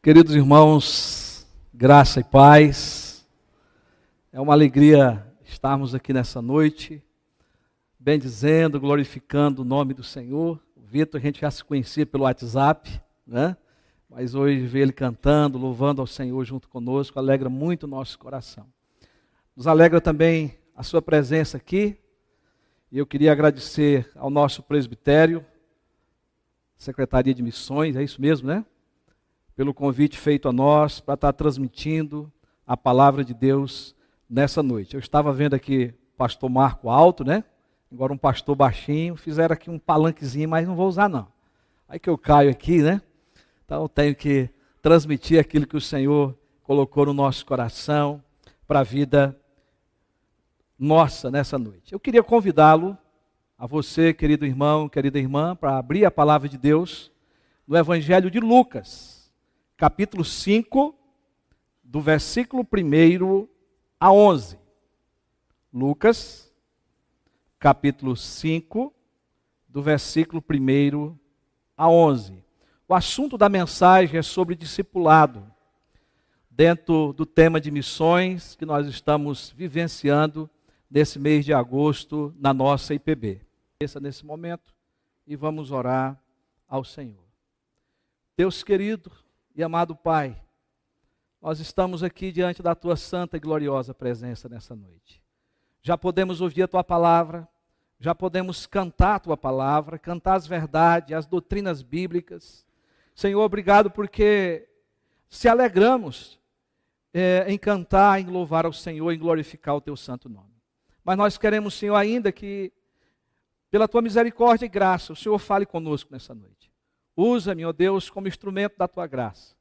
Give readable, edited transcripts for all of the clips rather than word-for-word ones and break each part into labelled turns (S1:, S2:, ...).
S1: Queridos irmãos, graça e paz, é uma alegria estarmos aqui nessa noite, bendizendo, glorificando o nome do Senhor. O Vitor, a gente já se conhecia pelo WhatsApp, né? Mas hoje ver ele cantando, louvando ao Senhor junto conosco, alegra muito o nosso coração. Nos alegra também a sua presença aqui, e eu queria agradecer ao nosso presbitério, Secretaria de Missões, é isso mesmo, né? Pelo convite feito a nós para estar transmitindo a palavra de Deus nessa noite. Eu estava vendo aqui o pastor Marco alto, né? Agora um pastor baixinho, fizeram aqui um palanquezinho, mas não vou usar não. Aí que eu caio aqui, né? Então eu tenho que transmitir aquilo que o Senhor colocou no nosso coração para a vida nossa nessa noite. Eu queria convidá-lo, a você, querido irmão, querida irmã, para abrir a palavra de Deus no Evangelho de Lucas, capítulo 5, do versículo 1 a 11. Lucas, capítulo 5, do versículo 1 a 11. O assunto da mensagem é sobre discipulado, dentro do tema de missões que nós estamos vivenciando nesse mês de agosto na nossa IPB. Nesse momento, e vamos orar ao Senhor. Deus querido e amado Pai, nós estamos aqui diante da Tua santa e gloriosa presença nessa noite. Já podemos ouvir a Tua palavra, já podemos cantar a Tua palavra, cantar as verdades, as doutrinas bíblicas. Senhor, obrigado porque se alegramos em cantar, em louvar ao Senhor, em glorificar o Teu santo nome. Mas nós queremos, Senhor, ainda que pela Tua misericórdia e graça, o Senhor fale conosco nessa noite. Usa-me, ó Deus, como instrumento da Tua graça.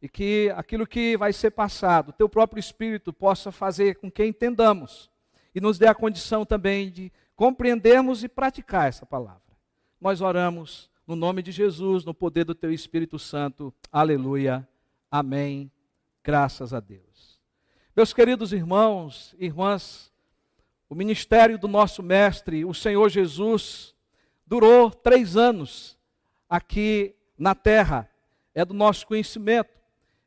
S1: E que aquilo que vai ser passado, o Teu próprio Espírito possa fazer com que entendamos. E nos dê a condição também de compreendermos e praticar essa palavra. Nós oramos no nome de Jesus, no poder do Teu Espírito Santo. Aleluia. Amém. Graças a Deus. Meus queridos irmãos e irmãs, o ministério do nosso mestre, o Senhor Jesus, durou 3 anos aqui na terra, é do nosso conhecimento.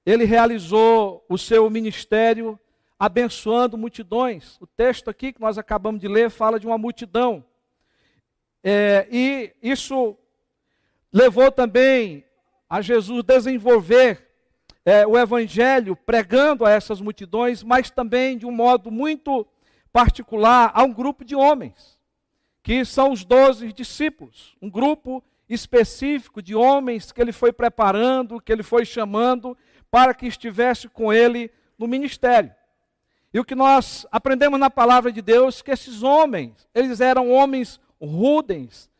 S1: Ele realizou o seu ministério abençoando multidões. O texto aqui que nós acabamos de ler fala de uma multidão. E isso levou também a Jesus desenvolver o evangelho pregando a essas multidões, mas também de um modo muito particular a um grupo de homens, que são os 12 discípulos, um grupo específico de homens que ele foi preparando, que ele foi chamando para que estivesse com ele no ministério. E o que nós aprendemos na palavra de Deus, que esses homens, eles eram homens rudes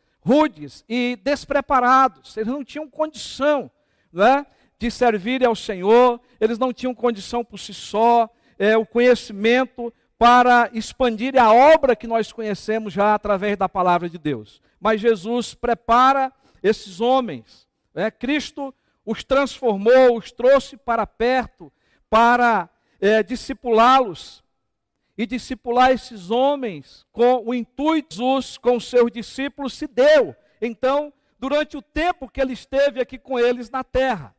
S1: e despreparados, eles não tinham condição, né, de servir ao Senhor, eles não tinham condição por si só, o conhecimento para expandir a obra que nós conhecemos já através da palavra de Deus. Mas Jesus prepara esses homens, Cristo os transformou, os trouxe para perto, para discipulá-los, e discipular esses homens com o intuito, Jesus com os seus discípulos se deu, então, durante o tempo que ele esteve aqui com eles na terra.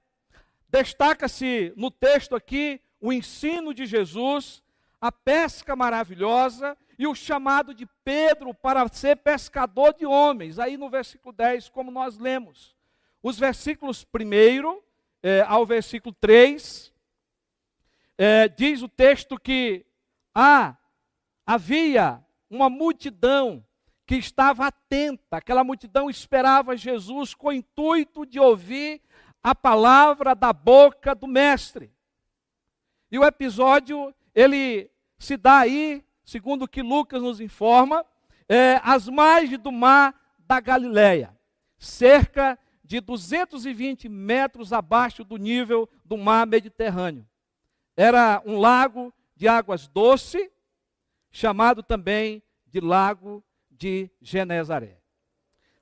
S1: Destaca-se no texto aqui o ensino de Jesus, a pesca maravilhosa e o chamado de Pedro para ser pescador de homens. Aí no versículo 10, como nós lemos. Os versículos 1 ao versículo 3, diz o texto que havia uma multidão que estava atenta. Aquela multidão esperava Jesus com o intuito de ouvir a palavra da boca do Mestre. E o episódio, ele se dá aí, segundo o que Lucas nos informa, às margens do mar da Galileia, cerca de 220 metros abaixo do nível do mar Mediterrâneo. Era um lago de águas doces, chamado também de Lago de Genezaré.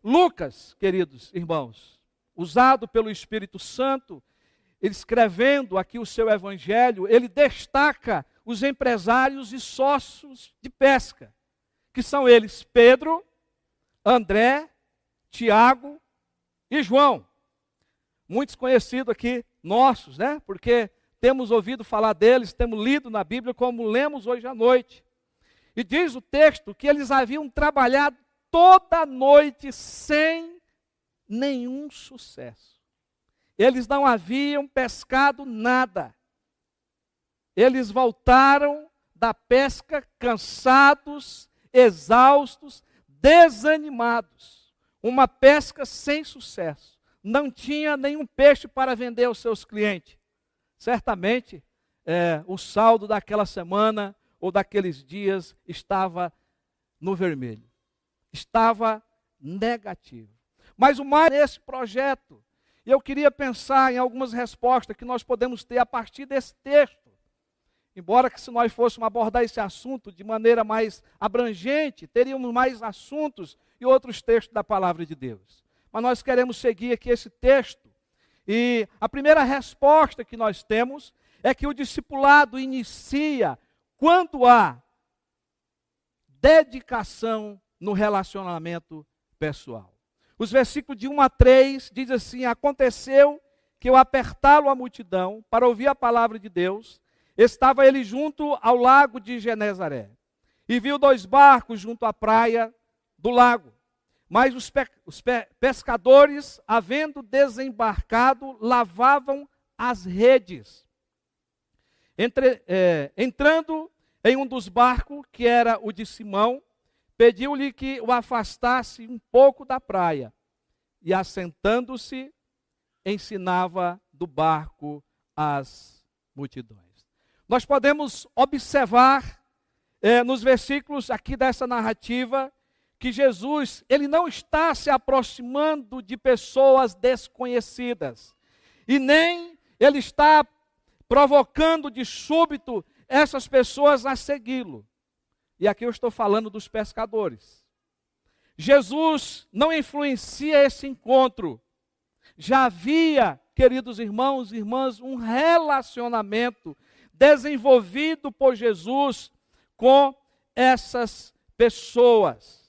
S1: Lucas, queridos irmãos, usado pelo Espírito Santo, ele escrevendo aqui o seu evangelho, ele destaca os empresários e sócios de pesca, que são eles Pedro, André, Tiago e João. Muitos conhecidos aqui nossos, né? Porque temos ouvido falar deles, temos lido na Bíblia, como lemos hoje à noite. E diz o texto que eles haviam trabalhado toda a noite sem nenhum sucesso. Eles não haviam pescado nada. Eles voltaram da pesca cansados, exaustos, desanimados. Uma pesca sem sucesso. Não tinha nenhum peixe para vender aos seus clientes. Certamente, o saldo daquela semana ou daqueles dias estava no vermelho. Estava negativo. Mas o mais nesse projeto, eu queria pensar em algumas respostas que nós podemos ter a partir desse texto. Embora que se nós fôssemos abordar esse assunto de maneira mais abrangente, teríamos mais assuntos e outros textos da palavra de Deus. Mas nós queremos seguir aqui esse texto. E a primeira resposta que nós temos é que o discipulado inicia quando há dedicação no relacionamento pessoal. Os versículos de 1 a 3 diz assim: aconteceu que ao apertá-lo a multidão para ouvir a palavra de Deus, estava ele junto ao lago de Genezaré, e viu 2 barcos junto à praia do lago. Mas os pescadores, havendo desembarcado, lavavam as redes. Entrando em um dos barcos, que era o de Simão, pediu-lhe que o afastasse um pouco da praia. E assentando-se, ensinava do barco as multidões. Nós podemos observar nos versículos aqui dessa narrativa que Jesus, ele não está se aproximando de pessoas desconhecidas. E nem ele está provocando de súbito essas pessoas a segui-lo. E aqui eu estou falando dos pescadores. Jesus não influencia esse encontro. Já havia, queridos irmãos e irmãs, um relacionamento desenvolvido por Jesus com essas pessoas.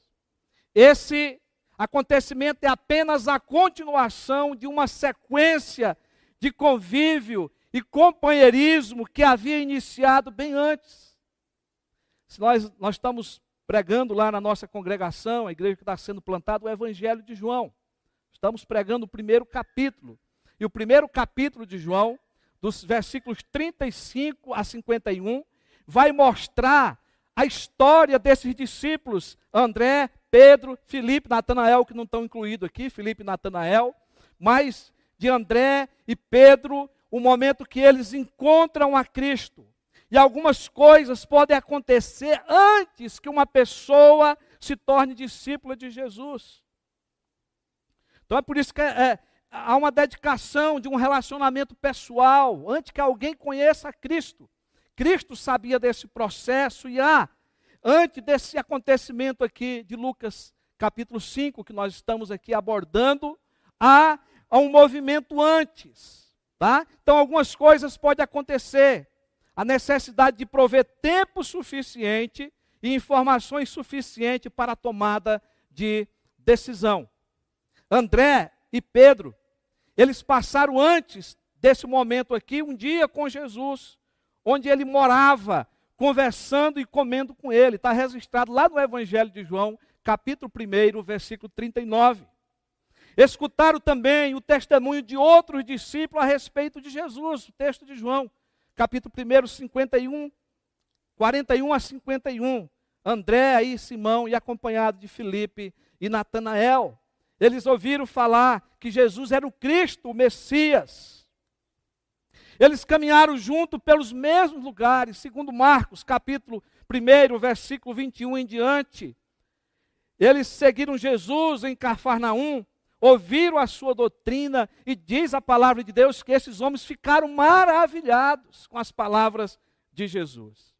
S1: Esse acontecimento é apenas a continuação de uma sequência de convívio e companheirismo que havia iniciado bem antes. Se nós estamos pregando lá na nossa congregação, a igreja que está sendo plantada, o Evangelho de João. Estamos pregando o primeiro capítulo. E o primeiro capítulo de João, dos versículos 35 a 51, vai mostrar a história desses discípulos, André, Pedro, Filipe, Natanael, que não estão incluídos aqui, Filipe e Natanael, mas de André e Pedro, o momento que eles encontram a Cristo. E algumas coisas podem acontecer antes que uma pessoa se torne discípula de Jesus. Então é por isso que há uma dedicação de um relacionamento pessoal, antes que alguém conheça a Cristo. Cristo sabia desse processo e antes desse acontecimento aqui de Lucas capítulo 5, que nós estamos aqui abordando, há um movimento antes. Tá? Então algumas coisas podem acontecer. A necessidade de prover tempo suficiente e informações suficientes para a tomada de decisão. André e Pedro, eles passaram antes desse momento aqui, um dia com Jesus, onde ele morava, conversando e comendo com ele. Está registrado lá no Evangelho de João, capítulo 1, versículo 39. Escutaram também o testemunho de outros discípulos a respeito de Jesus, o texto de João, capítulo 1, 41 a 51. André e Simão, e acompanhado de Filipe e Natanael. Eles ouviram falar que Jesus era o Cristo, o Messias. Eles caminharam junto pelos mesmos lugares, segundo Marcos, capítulo 1, versículo 21 em diante. Eles seguiram Jesus em Cafarnaum, ouviram a sua doutrina, e diz a palavra de Deus que esses homens ficaram maravilhados com as palavras de Jesus.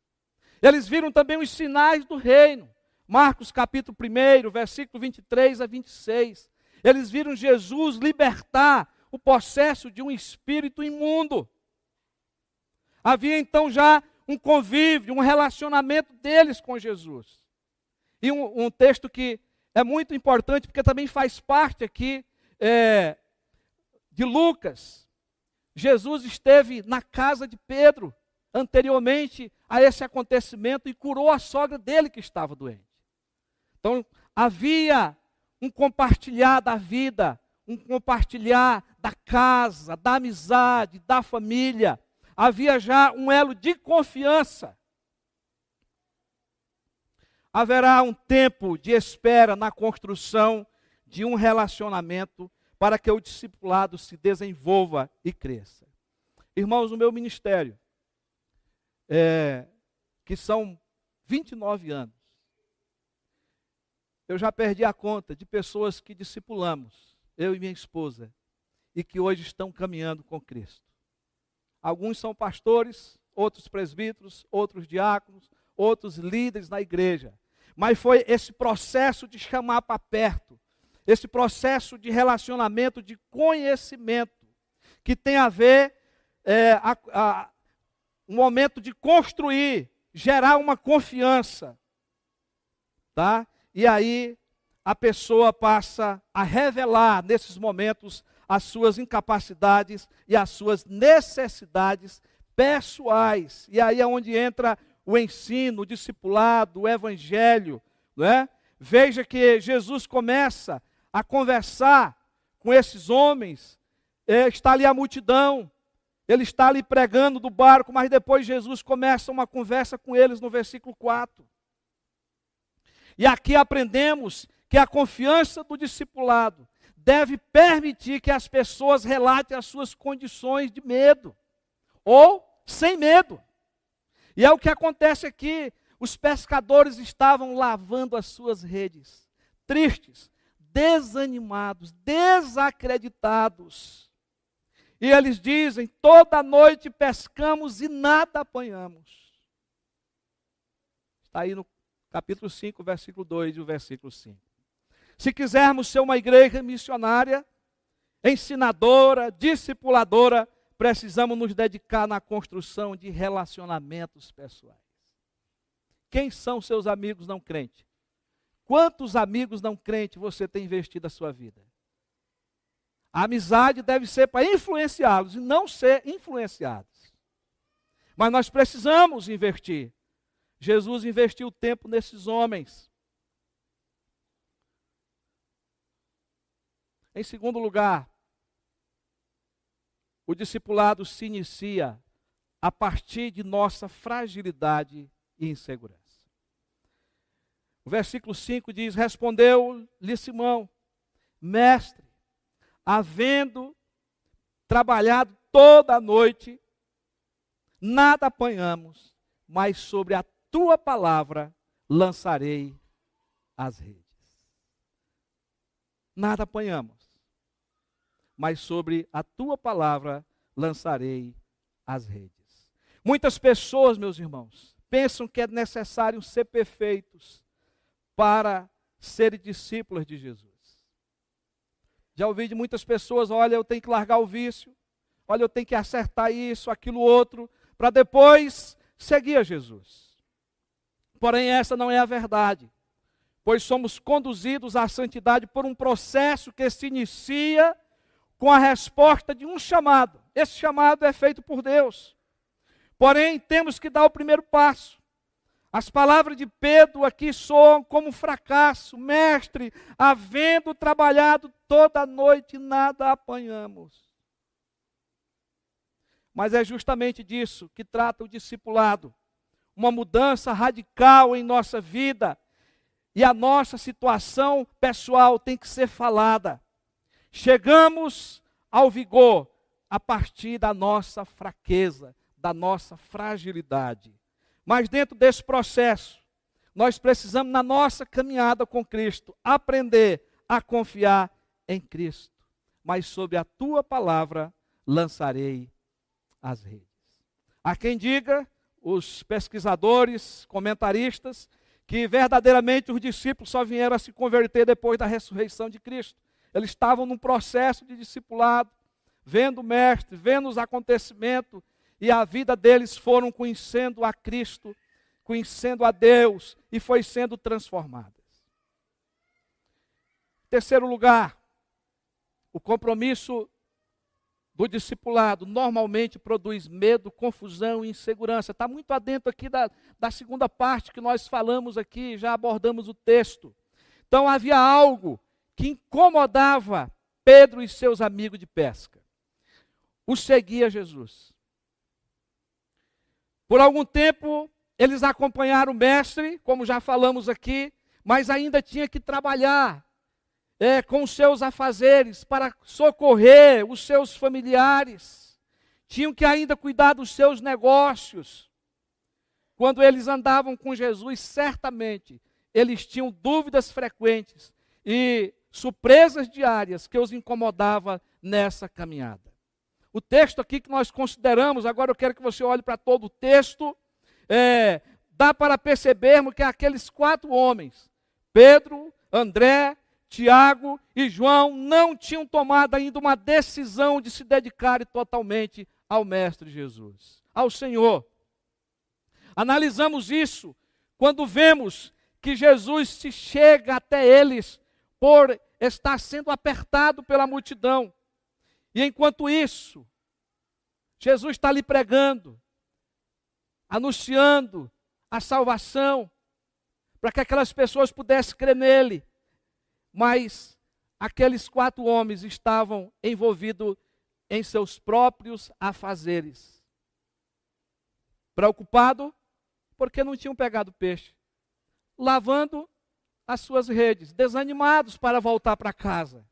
S1: Eles viram também os sinais do reino. Marcos capítulo 1, versículo 23 a 26. Eles viram Jesus libertar o possesso de um espírito imundo. Havia então já um convívio, um relacionamento deles com Jesus. E um texto que é muito importante, porque também faz parte aqui de Lucas. Jesus esteve na casa de Pedro, anteriormente a esse acontecimento, e curou a sogra dele que estava doente. Então, havia um compartilhar da vida, um compartilhar da casa, da amizade, da família. Havia já um elo de confiança. Haverá um tempo de espera na construção de um relacionamento para que o discipulado se desenvolva e cresça. Irmãos, no meu ministério, que são 29 anos, eu já perdi a conta de pessoas que discipulamos, eu e minha esposa, e que hoje estão caminhando com Cristo. Alguns são pastores, outros presbíteros, outros diáconos, outros líderes na igreja. Mas foi esse processo de chamar para perto, esse processo de relacionamento, de conhecimento, que tem a ver um momento de construir, gerar uma confiança, tá? E aí a pessoa passa a revelar nesses momentos as suas incapacidades e as suas necessidades pessoais. E aí é onde entra o ensino, o discipulado, o evangelho, não é? Veja que Jesus começa a conversar com esses homens, está ali a multidão, ele está ali pregando do barco, mas depois Jesus começa uma conversa com eles no versículo 4. E aqui aprendemos que a confiança do discipulado deve permitir que as pessoas relatem as suas condições de medo, ou sem medo. E é o que acontece aqui. Os pescadores estavam lavando as suas redes, tristes, desanimados, desacreditados. E eles dizem: toda noite pescamos e nada apanhamos. Está aí no capítulo 5, versículo 2 e o versículo 5. Se quisermos ser uma igreja missionária, ensinadora, discipuladora, precisamos nos dedicar na construção de relacionamentos pessoais. Quem são seus amigos não crentes? Quantos amigos não crentes você tem investido a sua vida? A amizade deve ser para influenciá-los e não ser influenciados. Mas nós precisamos investir. Jesus investiu tempo nesses homens. Em segundo lugar, o discipulado se inicia a partir de nossa fragilidade e insegurança. O versículo 5 diz: respondeu-lhe Simão: mestre, havendo trabalhado toda a noite, nada apanhamos, mas sobre a tua palavra lançarei as redes. Nada apanhamos, mas sobre a tua palavra lançarei as redes. Muitas pessoas, meus irmãos, pensam que é necessário ser perfeitos para serem discípulos de Jesus. Já ouvi de muitas pessoas: olha, eu tenho que largar o vício, olha, eu tenho que acertar isso, aquilo, outro, para depois seguir a Jesus. Porém, essa não é a verdade, pois somos conduzidos à santidade por um processo que se inicia com a resposta de um chamado. Esse chamado é feito por Deus. Porém, temos que dar o primeiro passo. As palavras de Pedro aqui soam como fracasso. Mestre, havendo trabalhado toda a noite, nada apanhamos. Mas é justamente disso que trata o discipulado. Uma mudança radical em nossa vida. E a nossa situação pessoal tem que ser falada. Chegamos ao vigor a partir da nossa fraqueza, da nossa fragilidade. Mas dentro desse processo, nós precisamos, na nossa caminhada com Cristo, aprender a confiar em Cristo. Mas sobre a tua palavra lançarei as redes. Há quem diga, os pesquisadores, comentaristas, que verdadeiramente os discípulos só vieram a se converter depois da ressurreição de Cristo. Eles estavam num processo de discipulado, vendo o mestre, vendo os acontecimentos, e a vida deles foram conhecendo a Cristo, conhecendo a Deus, e foi sendo transformadas. Terceiro lugar, o compromisso do discipulado normalmente produz medo, confusão e insegurança. Está muito adentro aqui da segunda parte que nós falamos aqui, já abordamos o texto. Então havia algo que incomodava Pedro e seus amigos de pesca. O seguia Jesus. Por algum tempo, eles acompanharam o mestre, como já falamos aqui, mas ainda tinha que trabalhar com os seus afazeres para socorrer os seus familiares. Tinham que ainda cuidar dos seus negócios. Quando eles andavam com Jesus, certamente, eles tinham dúvidas frequentes e surpresas diárias que os incomodava nessa caminhada. O texto aqui que nós consideramos, agora eu quero que você olhe para todo o texto, dá para percebermos que aqueles 4 homens, Pedro, André, Tiago e João, não tinham tomado ainda uma decisão de se dedicarem totalmente ao Mestre Jesus, ao Senhor. Analisamos isso quando vemos que Jesus se chega até eles por estar sendo apertado pela multidão. E enquanto isso, Jesus está ali pregando, anunciando a salvação, para que aquelas pessoas pudessem crer nele. Mas aqueles 4 homens estavam envolvidos em seus próprios afazeres. Preocupados porque não tinham pegado peixe. Lavando as suas redes, desanimados para voltar para casa.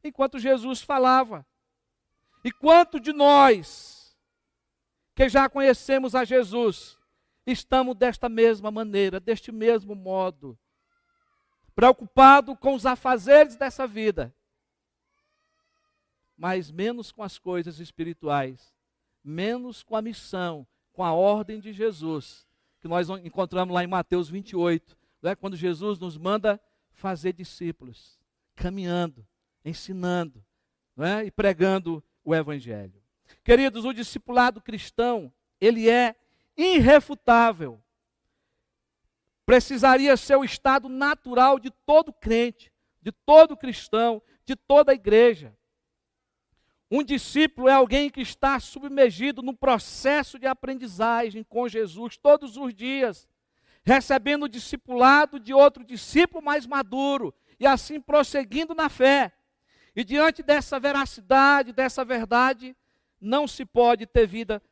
S1: Enquanto Jesus falava. E quanto de nós, que já conhecemos a Jesus, estamos desta mesma maneira, deste mesmo modo, preocupado com os afazeres dessa vida, mas menos com as coisas espirituais, menos com a missão, com a ordem de Jesus, que nós encontramos lá em Mateus 28, quando Jesus nos manda fazer discípulos, caminhando, ensinando, e pregando o Evangelho. Queridos, o discipulado cristão, ele é irrefutável. Precisaria ser o estado natural de todo crente, de todo cristão, de toda a igreja. Um discípulo é alguém que está submergido no processo de aprendizagem com Jesus todos os dias, recebendo o discipulado de outro discípulo mais maduro e assim prosseguindo na fé. E diante dessa veracidade, dessa verdade, não se pode ter vida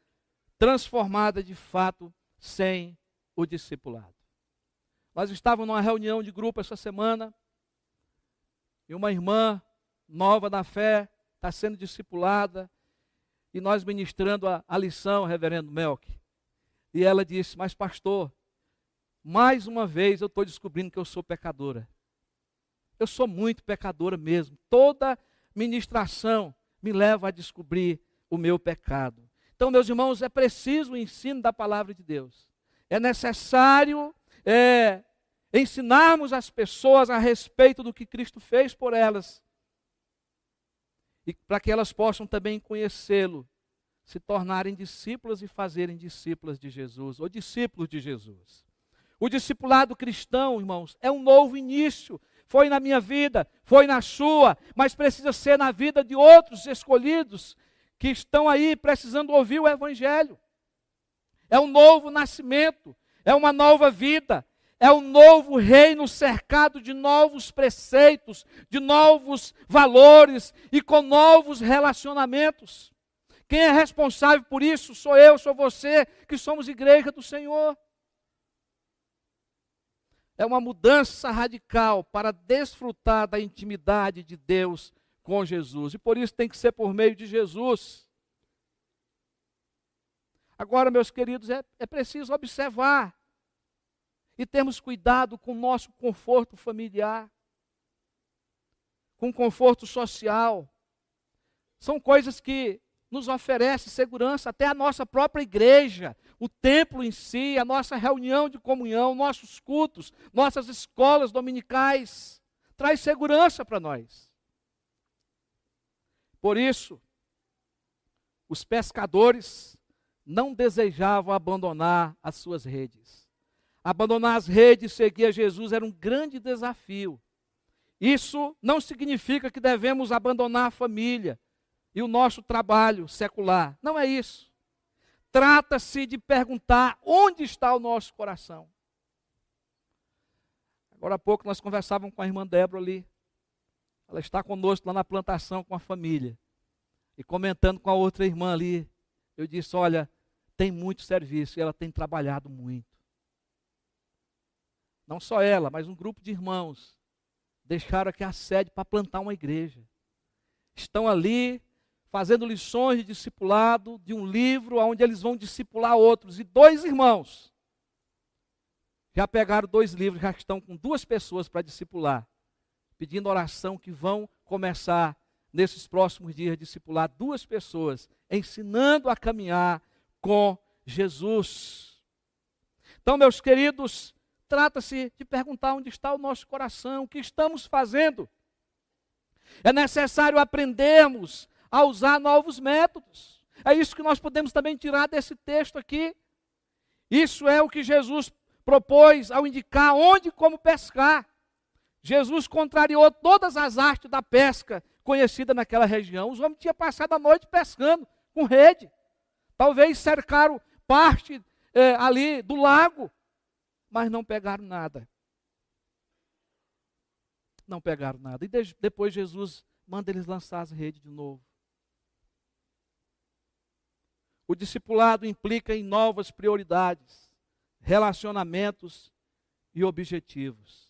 S1: transformada de fato sem o discipulado. Nós estávamos numa reunião de grupo essa semana e uma irmã nova na fé está sendo discipulada e nós ministrando a lição, reverendo Melk. E ela disse: mas pastor, mais uma vez eu estou descobrindo que eu sou pecadora. Eu sou muito pecadora mesmo. Toda ministração me leva a descobrir o meu pecado. Então, meus irmãos, é preciso o ensino da palavra de Deus. É necessário ensinarmos as pessoas a respeito do que Cristo fez por elas. E para que elas possam também conhecê-lo, se tornarem discípulas e fazerem discípulas de Jesus, ou discípulos de Jesus. O discipulado cristão, irmãos, é um novo início. Foi na minha vida, foi na sua, mas precisa ser na vida de outros escolhidos que estão aí precisando ouvir o Evangelho. É um novo nascimento, é uma nova vida, é um novo reino cercado de novos preceitos, de novos valores e com novos relacionamentos. Quem é responsável por isso? Sou eu, sou você, que somos igreja do Senhor. É uma mudança radical para desfrutar da intimidade de Deus com Jesus. E por isso tem que ser por meio de Jesus. Agora, meus queridos, é preciso observar e termos cuidado com o nosso conforto familiar, com o conforto social. São coisas que nos oferecem segurança, até a nossa própria igreja, o templo em si, a nossa reunião de comunhão, nossos cultos, nossas escolas dominicais, traz segurança para nós. Por isso, os pescadores não desejavam abandonar as suas redes. Abandonar as redes e seguir a Jesus era um grande desafio. Isso não significa que devemos abandonar a família, e o nosso trabalho secular. Não é isso. Trata-se de perguntar onde está o nosso coração. Agora há pouco nós conversávamos com a irmã Débora ali. Ela está conosco lá na plantação com a família. E comentando com a outra irmã ali, eu disse, olha, tem muito serviço e ela tem trabalhado muito. Não só ela, mas um grupo de irmãos deixaram aqui a sede para plantar uma igreja. Estão ali fazendo lições de discipulado de um livro onde eles vão discipular outros. E 2 irmãos já pegaram 2 livros, já estão com 2 pessoas para discipular, pedindo oração que vão começar nesses próximos dias a discipular 2 pessoas, ensinando a caminhar com Jesus. Então, meus queridos, trata-se de perguntar onde está o nosso coração, o que estamos fazendo. É necessário aprendermos a usar novos métodos. É isso que nós podemos também tirar desse texto aqui. Isso é o que Jesus propôs ao indicar onde e como pescar. Jesus contrariou todas as artes da pesca conhecida naquela região. Os homens tinham passado a noite pescando com rede. Talvez cercaram parte ali do lago, mas não pegaram nada. Não pegaram nada. E depois Jesus manda eles lançar as redes de novo. O discipulado implica em novas prioridades, relacionamentos e objetivos.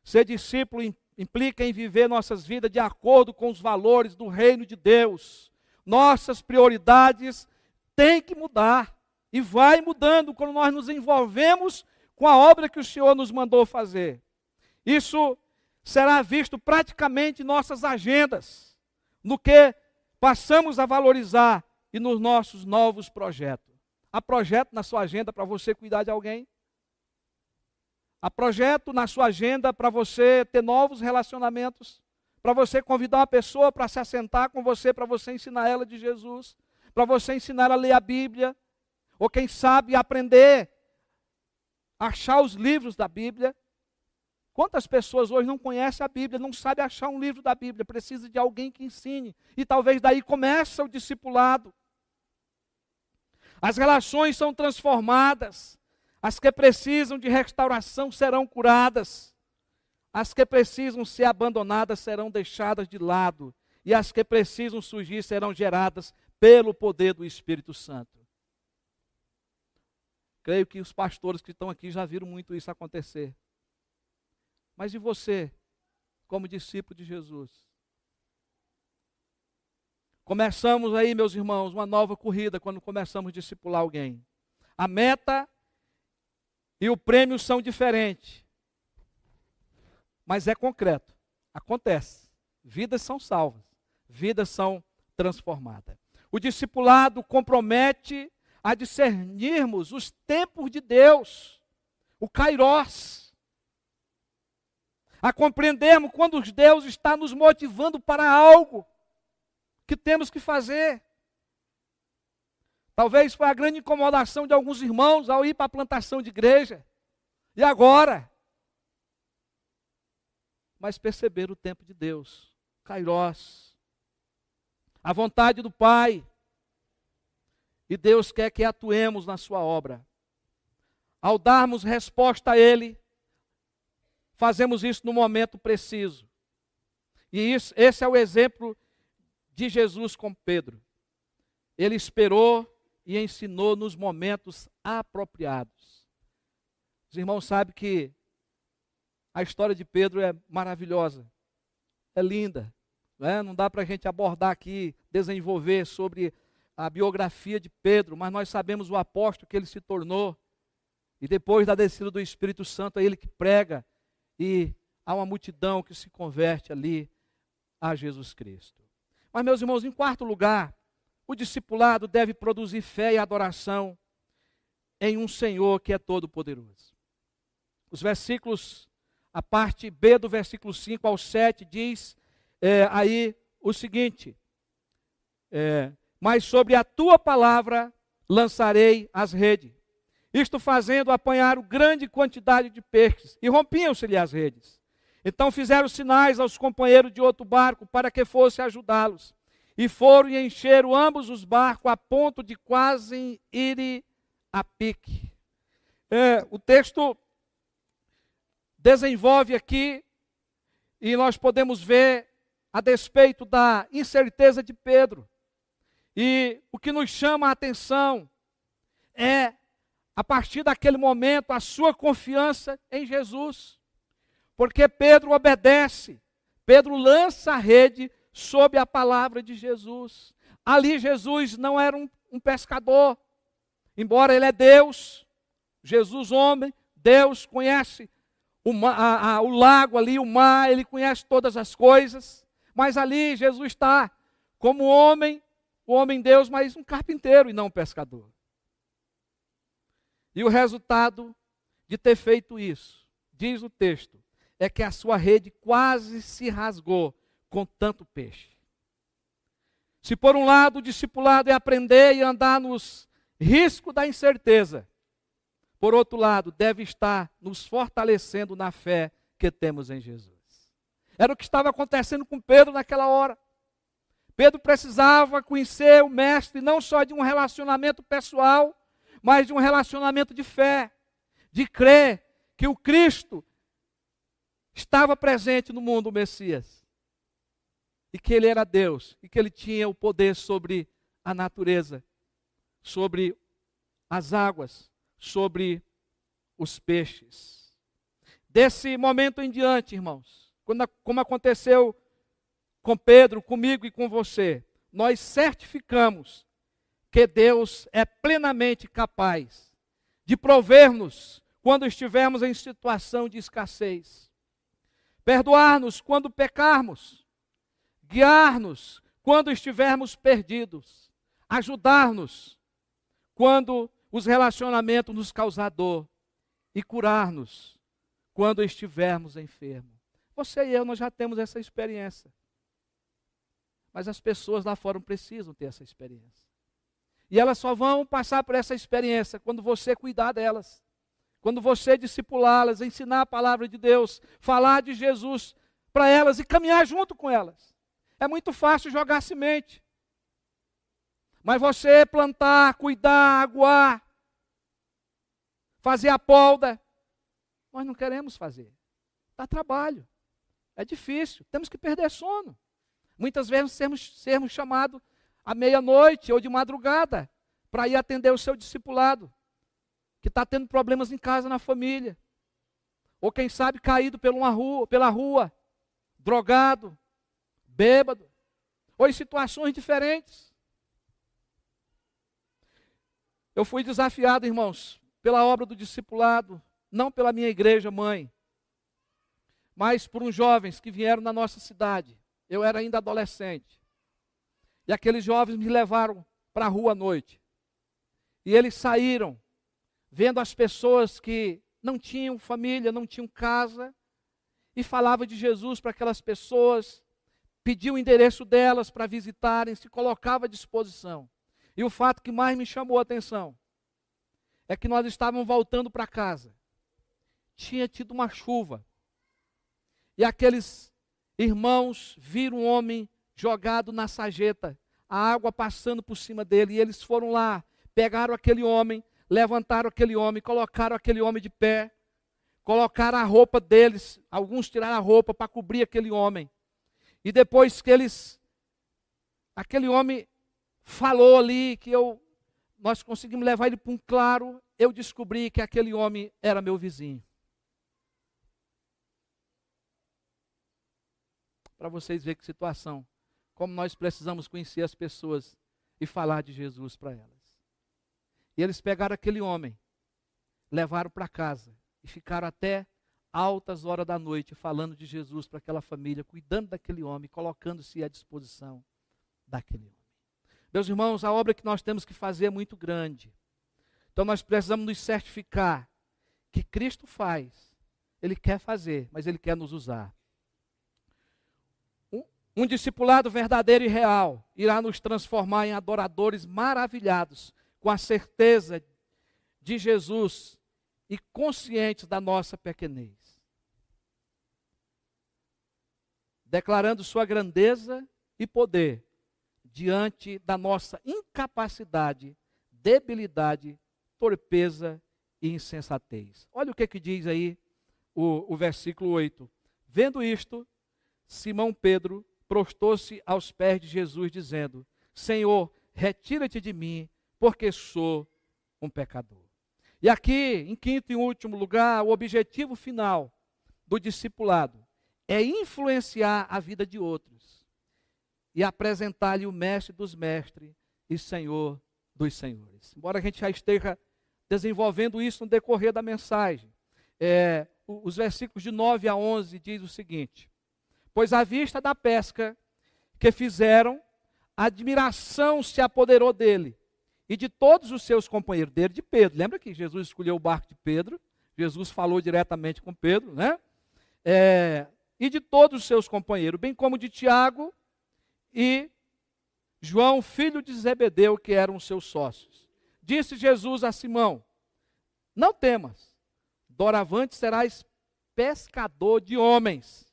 S1: Ser discípulo implica em viver nossas vidas de acordo com os valores do reino de Deus. Nossas prioridades têm que mudar. E vai mudando quando nós nos envolvemos com a obra que o Senhor nos mandou fazer. Isso será visto praticamente em nossas agendas, no que passamos a valorizar e nos nossos novos projetos. Há projeto na sua agenda para você cuidar de alguém? Há projeto na sua agenda para você ter novos relacionamentos? Para você convidar uma pessoa para se assentar com você, para você ensinar ela de Jesus? Para você ensinar ela a ler a Bíblia? Ou quem sabe aprender a achar os livros da Bíblia? Quantas pessoas hoje não conhecem a Bíblia, não sabem achar um livro da Bíblia, precisa de alguém que ensine. E talvez daí comece o discipulado. As relações são transformadas. As que precisam de restauração serão curadas. As que precisam ser abandonadas serão deixadas de lado. E as que precisam surgir serão geradas pelo poder do Espírito Santo. Creio que os pastores que estão aqui já viram muito isso acontecer. Mas e você, como discípulo de Jesus? Começamos aí, meus irmãos, uma nova corrida quando começamos a discipular alguém. A meta e o prêmio são diferentes. Mas é concreto. Acontece. Vidas são salvas. Vidas são transformadas. O discipulado compromete a discernirmos os tempos de Deus. O kairós. A compreendermos quando Deus está nos motivando para algo que temos que fazer. Talvez foi a grande incomodação de alguns irmãos ao ir para a plantação de igreja. E agora? Mas perceber o tempo de Deus. Kairós. A vontade do Pai. E Deus quer que atuemos na sua obra. Ao darmos resposta a Ele, fazemos isso no momento preciso. E esse é o exemplo de Jesus com Pedro. Ele esperou e ensinou nos momentos apropriados. Os irmãos sabem que a história de Pedro é maravilhosa, é linda. Não dá para a gente abordar aqui, desenvolver sobre a biografia de Pedro, mas nós sabemos o apóstolo que ele se tornou. E depois da descida do Espírito Santo, é ele que prega. E há uma multidão que se converte ali a Jesus Cristo. Mas, meus irmãos, em quarto lugar, o discipulado deve produzir fé e adoração em um Senhor que é todo-poderoso. Os versículos, a parte B do versículo 5 ao 7 diz aí o seguinte: mas sobre a tua palavra lançarei as redes. Isto fazendo apanhar grande quantidade de peixes, e rompiam-se-lhe as redes. Então fizeram sinais aos companheiros de outro barco para que fosse ajudá-los. E foram e encheram ambos os barcos a ponto de quase irem a pique. O texto desenvolve aqui, e nós podemos ver, a despeito da incerteza de Pedro. E o que nos chama a atenção é, a partir daquele momento, a sua confiança em Jesus. Porque Pedro obedece, Pedro lança a rede sob a palavra de Jesus. Ali Jesus não era um pescador, embora ele é Deus, Jesus homem, Deus conhece o lago ali, o mar, ele conhece todas as coisas, mas ali Jesus está como homem, o homem Deus, mas um carpinteiro e não um pescador. E o resultado de ter feito isso, diz o texto, é que a sua rede quase se rasgou com tanto peixe. Se por um lado o discipulado é aprender e andar nos riscos da incerteza, por outro lado, deve estar nos fortalecendo na fé que temos em Jesus. Era o que estava acontecendo com Pedro naquela hora. Pedro precisava conhecer o Mestre, não só de um relacionamento pessoal, mas de um relacionamento de fé, de crer que o Cristo estava presente no mundo, o Messias, e que ele era Deus, e que ele tinha o poder sobre a natureza, sobre as águas, sobre os peixes. Desse momento em diante, irmãos, como aconteceu com Pedro, comigo e com você, nós certificamos que Deus é plenamente capaz de prover-nos quando estivermos em situação de escassez, perdoar-nos quando pecarmos, guiar-nos quando estivermos perdidos, ajudar-nos quando os relacionamentos nos causar dor e curar-nos quando estivermos enfermos. Você e eu, nós já temos essa experiência. Mas as pessoas lá fora precisam ter essa experiência. E elas só vão passar por essa experiência quando você cuidar delas. Quando você discipulá-las, ensinar a palavra de Deus, falar de Jesus para elas e caminhar junto com elas. É muito fácil jogar semente. Mas você plantar, cuidar, aguar, fazer a polda, nós não queremos fazer. Dá trabalho, é difícil, temos que perder sono. Muitas vezes sermos chamados à meia-noite ou de madrugada para ir atender o seu discipulado, que está tendo problemas em casa, na família. Ou quem sabe caído pela rua, drogado, bêbado, ou em situações diferentes. Eu fui desafiado, irmãos, pela obra do discipulado, não pela minha igreja mãe, mas por uns jovens que vieram na nossa cidade. Eu era ainda adolescente. E aqueles jovens me levaram para a rua à noite. E eles saíram, vendo as pessoas que não tinham família, não tinham casa, e falava de Jesus para aquelas pessoas, pedia o endereço delas para visitarem, se colocava à disposição. E o fato que mais me chamou a atenção é que nós estávamos voltando para casa. Tinha tido uma chuva. E aqueles irmãos viram um homem jogado na sarjeta, a água passando por cima dele. E eles foram lá, pegaram aquele homem, levantaram aquele homem, colocaram aquele homem de pé, colocaram a roupa deles, alguns tiraram a roupa para cobrir aquele homem. E depois que aquele homem falou ali, que nós conseguimos levar ele para um claro, eu descobri que aquele homem era meu vizinho. Para vocês verem que situação, como nós precisamos conhecer as pessoas e falar de Jesus para elas. E eles pegaram aquele homem, levaram para casa e ficaram até altas horas da noite falando de Jesus para aquela família, cuidando daquele homem, colocando-se à disposição daquele homem. Meus irmãos, a obra que nós temos que fazer é muito grande. Então nós precisamos nos certificar que Cristo faz. Ele quer fazer, mas Ele quer nos usar. Um discipulado verdadeiro e real irá nos transformar em adoradores maravilhados, com a certeza de Jesus e conscientes da nossa pequenez. Declarando sua grandeza e poder, diante da nossa incapacidade, debilidade, torpeza e insensatez. Olha o que diz aí o versículo 8. Vendo isto, Simão Pedro prostou-se aos pés de Jesus, dizendo: Senhor, retira-te de mim, porque sou um pecador. E aqui, em quinto e último lugar, o objetivo final do discipulado é influenciar a vida de outros e apresentar-lhe o mestre dos mestres e Senhor dos senhores. Embora a gente já esteja desenvolvendo isso no decorrer da mensagem, os versículos de 9 a 11 diz o seguinte: pois à vista da pesca que fizeram, a admiração se apoderou dele e de todos os seus companheiros, dele, de Pedro. Lembra que Jesus escolheu o barco de Pedro? Jesus falou diretamente com Pedro, né? E de todos os seus companheiros, bem como de Tiago e João, filho de Zebedeu, que eram os seus sócios. Disse Jesus a Simão: não temas, doravante serás pescador de homens.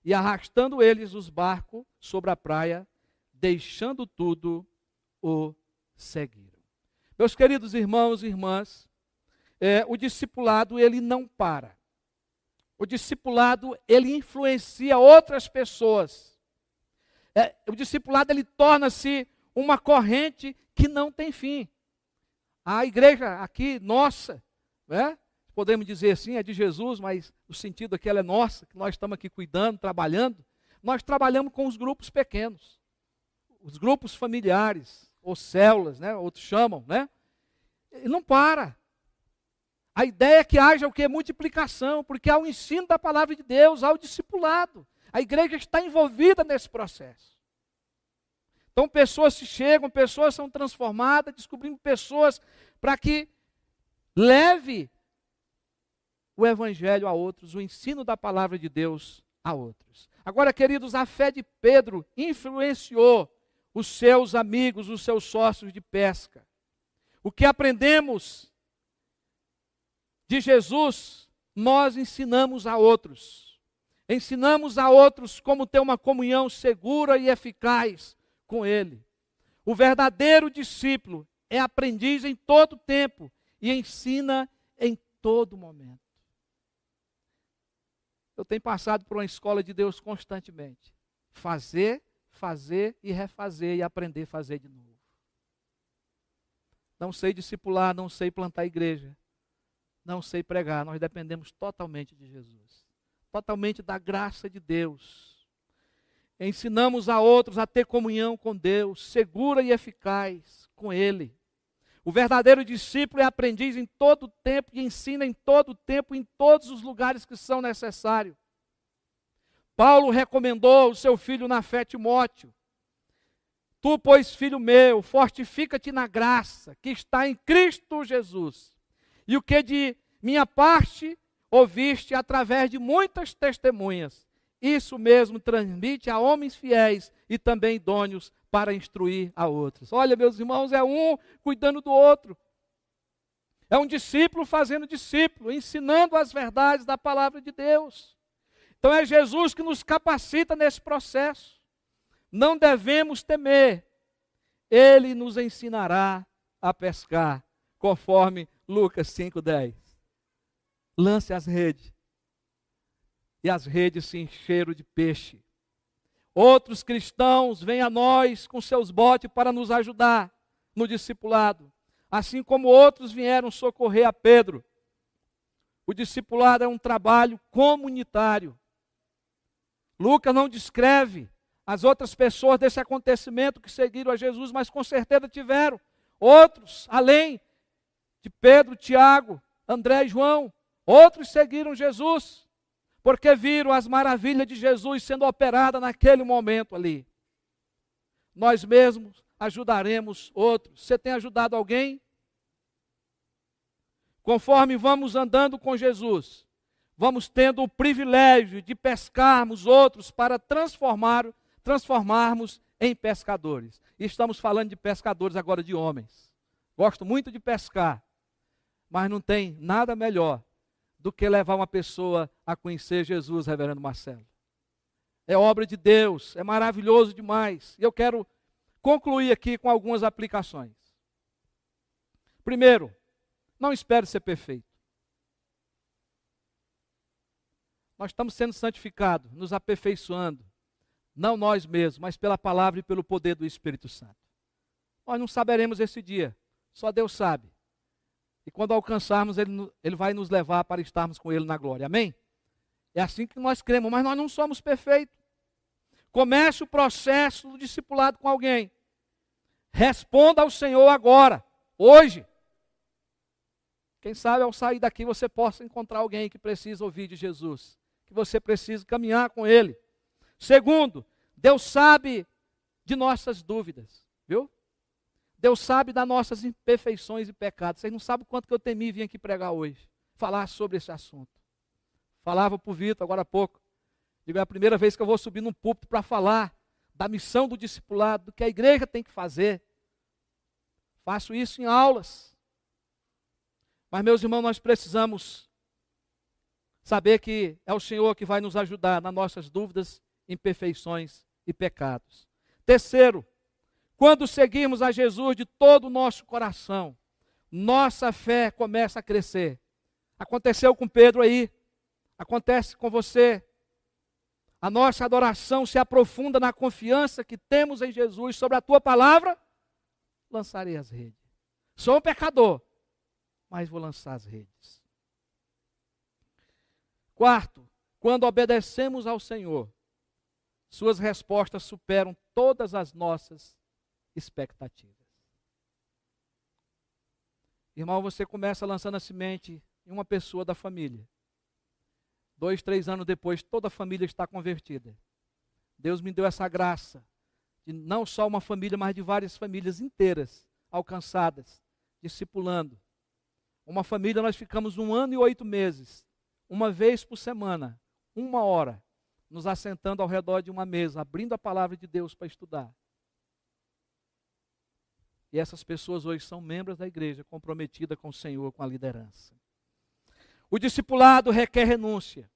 S1: E arrastando eles os barcos sobre a praia, deixando tudo, o seguiram. Meus queridos irmãos e irmãs, o discipulado ele não para. O discipulado ele influencia outras pessoas. O discipulado ele torna-se uma corrente que não tem fim. A igreja aqui, nossa, né? Podemos dizer assim, é de Jesus, mas o sentido aqui ela é nossa, que nós estamos aqui cuidando, trabalhando. Nós trabalhamos com os grupos pequenos, os grupos familiares, ou células, né? Outros chamam, né? E não para. A ideia é que haja o que? Multiplicação, porque há o ensino da palavra de Deus, há o discipulado. A igreja está envolvida nesse processo. Então pessoas se chegam, pessoas são transformadas, descobrimos pessoas para que leve o evangelho a outros, o ensino da palavra de Deus a outros. Agora, queridos, a fé de Pedro influenciou os seus amigos, os seus sócios de pesca. O que aprendemos de Jesus, nós ensinamos a outros. Ensinamos a outros como ter uma comunhão segura e eficaz com Ele. O verdadeiro discípulo é aprendiz em todo tempo e ensina em todo momento. Eu tenho passado por uma escola de Deus constantemente. Fazer, fazer e refazer e aprender a fazer de novo. Não sei discipular, não sei plantar igreja, não sei pregar. Nós dependemos totalmente de Jesus. Totalmente da graça de Deus. Ensinamos a outros a ter comunhão com Deus, segura e eficaz com Ele. O verdadeiro discípulo é aprendiz em todo tempo e ensina em todo tempo, em todos os lugares que são necessários. Paulo recomendou o seu filho na fé, Timóteo: tu, pois, filho meu, fortifica-te na graça que está em Cristo Jesus. E o que de minha parte ouviste através de muitas testemunhas, isso mesmo transmite a homens fiéis e também idôneos para instruir a outros. Olha, meus irmãos, é um cuidando do outro. É um discípulo fazendo discípulo, ensinando as verdades da palavra de Deus. Então é Jesus que nos capacita nesse processo. Não devemos temer. Ele nos ensinará a pescar, conforme Lucas 5:10. Lance as redes. E as redes se encheram de peixe. Outros cristãos vêm a nós com seus botes para nos ajudar no discipulado. Assim como outros vieram socorrer a Pedro. O discipulado é um trabalho comunitário. Lucas não descreve as outras pessoas desse acontecimento que seguiram a Jesus, mas com certeza tiveram outros, além de Pedro, Tiago, André e João. Outros seguiram Jesus, porque viram as maravilhas de Jesus sendo operadas naquele momento ali. Nós mesmos ajudaremos outros. Você tem ajudado alguém? Conforme vamos andando com Jesus, vamos tendo o privilégio de pescarmos outros para transformarmos em pescadores. E estamos falando de pescadores agora de homens. Gosto muito de pescar, mas não tem nada melhor do que levar uma pessoa a conhecer Jesus, reverendo Marcelo. É obra de Deus, é maravilhoso demais. E eu quero concluir aqui com algumas aplicações. Primeiro, não espere ser perfeito. Nós estamos sendo santificados, nos aperfeiçoando, não nós mesmos, mas pela palavra e pelo poder do Espírito Santo. Nós não saberemos esse dia, só Deus sabe. E quando alcançarmos, Ele vai nos levar para estarmos com Ele na glória. Amém? É assim que nós cremos, mas nós não somos perfeitos. Comece o processo do discipulado com alguém. Responda ao Senhor agora, hoje. Quem sabe ao sair daqui você possa encontrar alguém que precisa ouvir de Jesus, que você precisa caminhar com Ele. Segundo, Deus sabe de nossas dúvidas, viu? Deus sabe das nossas imperfeições e pecados. Vocês não sabem o quanto que eu temi vir aqui pregar hoje, falar sobre esse assunto. Falava para o Vitor agora há pouco. Digo, é a primeira vez que eu vou subir num púlpito para falar da missão do discipulado, do que a igreja tem que fazer. Faço isso em aulas. Mas, meus irmãos, nós precisamos saber que é o Senhor que vai nos ajudar nas nossas dúvidas, imperfeições e pecados. Terceiro, quando seguimos a Jesus de todo o nosso coração, nossa fé começa a crescer. Aconteceu com Pedro aí, acontece com você. A nossa adoração se aprofunda na confiança que temos em Jesus. Sobre a tua palavra, lançarei as redes. Sou um pecador, mas vou lançar as redes. Quarto, quando obedecemos ao Senhor, suas respostas superam todas as nossas expectativas. Irmão, você começa lançando a semente em uma pessoa da família. 2, 3 anos depois, toda a família está convertida. Deus me deu essa graça de não só uma família, mas de várias famílias inteiras alcançadas, discipulando. Uma família, nós ficamos 1 ano e 8 meses, uma vez por semana, 1 hora, nos assentando ao redor de uma mesa, abrindo a palavra de Deus para estudar. E essas pessoas hoje são membros da igreja, comprometida com o Senhor, com a liderança. O discipulado requer renúncia,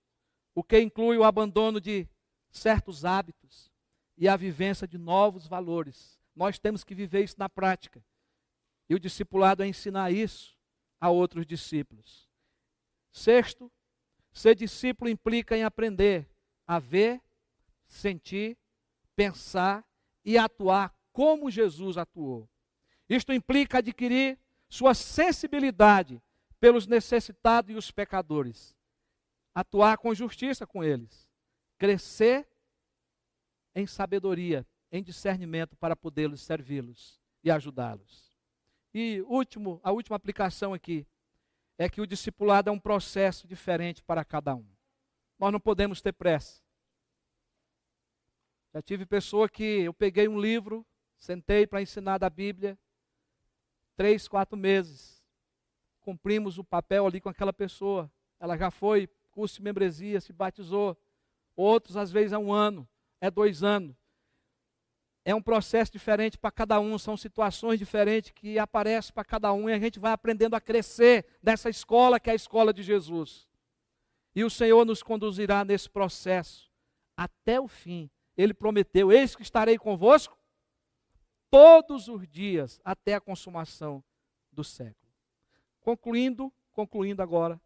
S1: o que inclui o abandono de certos hábitos e a vivência de novos valores. Nós temos que viver isso na prática. E o discipulado é ensinar isso a outros discípulos. Sexto, ser discípulo implica em aprender a ver, sentir, pensar e atuar como Jesus atuou. Isto implica adquirir sua sensibilidade pelos necessitados e os pecadores, atuar com justiça com eles, crescer em sabedoria, em discernimento para poder servi-los e ajudá-los. E a última aplicação aqui é que o discipulado é um processo diferente para cada um. Nós não podemos ter pressa. Já tive pessoa que eu peguei um livro, sentei para ensinar da Bíblia, 3, 4 meses. Cumprimos o papel ali com aquela pessoa. Ela já foi, curso de membresia, se batizou. Outros, às vezes, é 1 ano, é 2 anos. É um processo diferente para cada um, são situações diferentes que aparecem para cada um e a gente vai aprendendo a crescer nessa escola que é a escola de Jesus. E o Senhor nos conduzirá nesse processo até o fim. Ele prometeu, eis que estarei convosco todos os dias até a consumação do século. Concluindo agora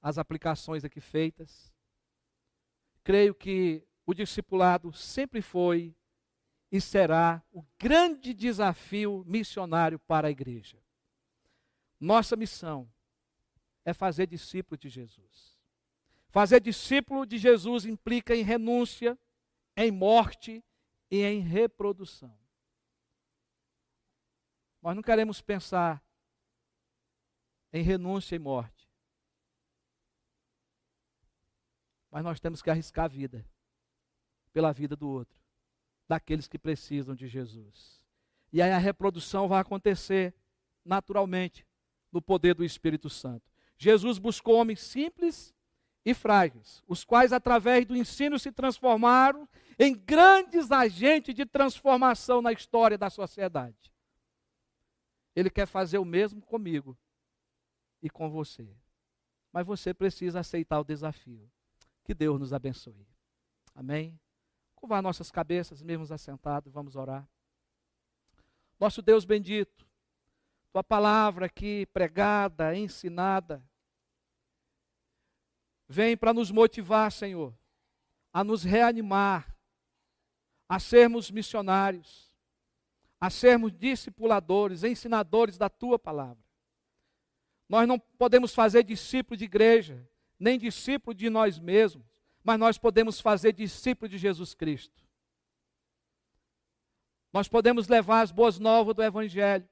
S1: as aplicações aqui feitas, creio que o discipulado sempre foi e será o grande desafio missionário para a igreja. Nossa missão é fazer discípulo de Jesus. Fazer discípulo de Jesus implica em renúncia, em morte e em reprodução. Nós não queremos pensar em renúncia e morte. Mas nós temos que arriscar a vida pela vida do outro, daqueles que precisam de Jesus. E aí a reprodução vai acontecer naturalmente no poder do Espírito Santo. Jesus buscou homens simples e frágeis, os quais através do ensino se transformaram em grandes agentes de transformação na história da sociedade. Ele quer fazer o mesmo comigo e com você. Mas você precisa aceitar o desafio. Que Deus nos abençoe. Amém? Curvar nossas cabeças, mesmo assentados, vamos orar. Nosso Deus bendito, tua palavra aqui pregada, ensinada, vem para nos motivar, Senhor, a nos reanimar, a sermos missionários, a sermos discipuladores, ensinadores da tua palavra. Nós não podemos fazer discípulo de igreja, nem discípulo de nós mesmos, mas nós podemos fazer discípulo de Jesus Cristo. Nós podemos levar as boas novas do Evangelho,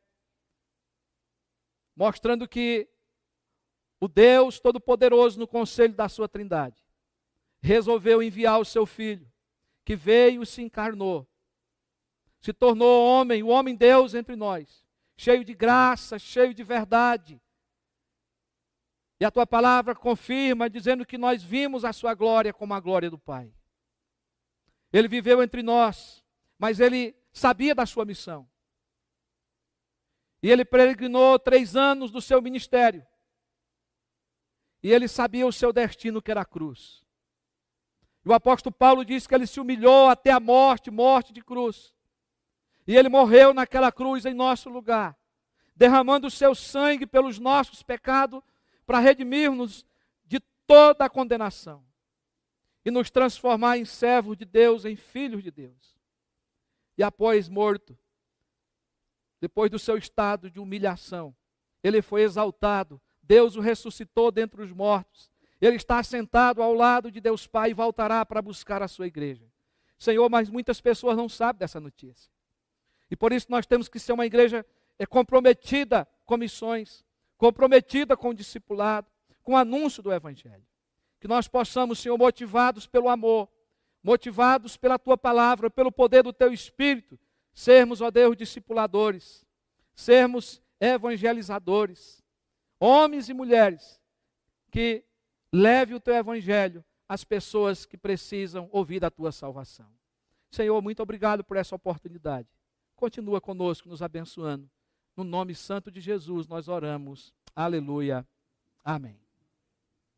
S1: mostrando que o Deus Todo-Poderoso, no conselho da sua Trindade, resolveu enviar o seu Filho, que veio e se encarnou, se tornou homem, o homem-Deus entre nós, cheio de graça, cheio de verdade. E a tua palavra confirma, dizendo que nós vimos a sua glória como a glória do Pai. Ele viveu entre nós, mas ele sabia da sua missão. E ele peregrinou 3 anos do seu ministério. E ele sabia o seu destino, que era a cruz. E o apóstolo Paulo diz que ele se humilhou até a morte, morte de cruz. E ele morreu naquela cruz em nosso lugar, derramando o seu sangue pelos nossos pecados, para redimir-nos de toda a condenação e nos transformar em servos de Deus, em filhos de Deus. E após morto, depois do seu estado de humilhação, ele foi exaltado, Deus o ressuscitou dentre os mortos, ele está sentado ao lado de Deus Pai e voltará para buscar a sua igreja. Senhor, mas muitas pessoas não sabem dessa notícia. E por isso nós temos que ser uma igreja comprometida com missões, comprometida com o discipulado, com o anúncio do Evangelho. Que nós possamos, Senhor, motivados pelo amor, motivados pela Tua palavra, pelo poder do Teu Espírito, sermos, ó Deus, discipuladores, sermos evangelizadores, homens e mulheres que levem o Teu Evangelho às pessoas que precisam ouvir da Tua salvação. Senhor, muito obrigado por essa oportunidade. Continua conosco, nos abençoando. No nome santo de Jesus nós oramos. Aleluia. Amém.